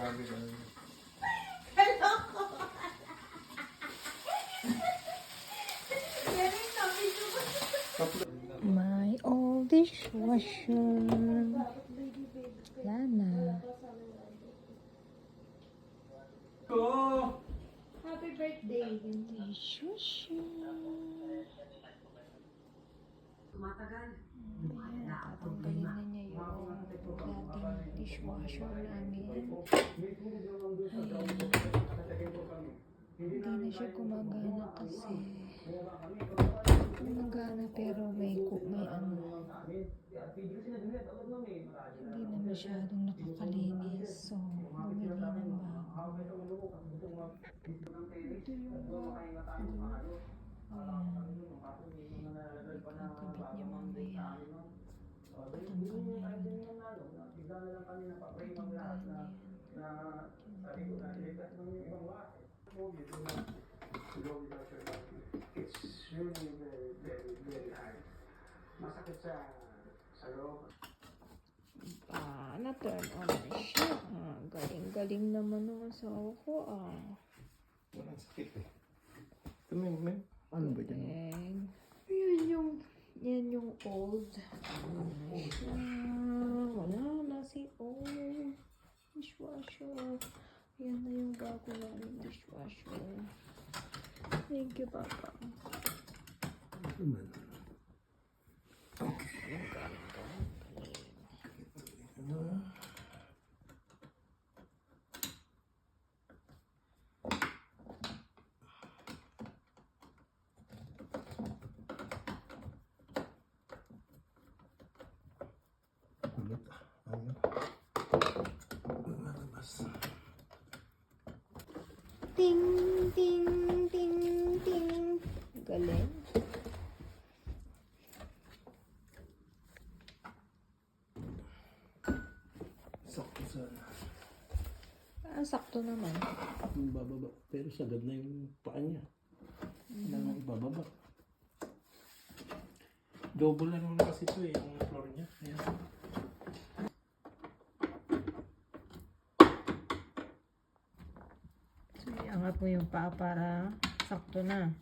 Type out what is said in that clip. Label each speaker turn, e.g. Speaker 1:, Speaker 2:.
Speaker 1: bago ba?
Speaker 2: My old dishwasher. Lana.
Speaker 1: Go!
Speaker 2: Happy birthday. Dishwasher.
Speaker 3: Tumatagal.
Speaker 2: Ayan, tatanggalin na niya yung dating dishwasher namin. Ayan. Hindi na siya gumagana kasi gumagana pero may ano, hindi na masyadong nakakalinis, so bumili ng bago. Ito yung bago. Ayan, ikakabit niya mamaya. Tatanggal niya yun. Tatanggal niya
Speaker 1: It's really very, very, very hard. Masakit sa loob.
Speaker 2: Na-turn on na siya. Galing-galing naman ng asawa ko.
Speaker 1: Walang sakit eh. Ito may ano ba dyan?
Speaker 2: Yan yung old. Wala na si old dishwasher. Yan na yung bago namin dishwasher. Thank you, Papa.
Speaker 1: Naman.
Speaker 2: Ting, ting, ting, ting. Galing.
Speaker 1: Sakto sa
Speaker 2: Sakto naman.
Speaker 1: yung bababa. Pero sagad na yung paa niya. Kailangan ibababa. Double lang naman kasi ito eh, yung floor niya. Ayan.
Speaker 2: So, iangat mo yung paa para sakto na.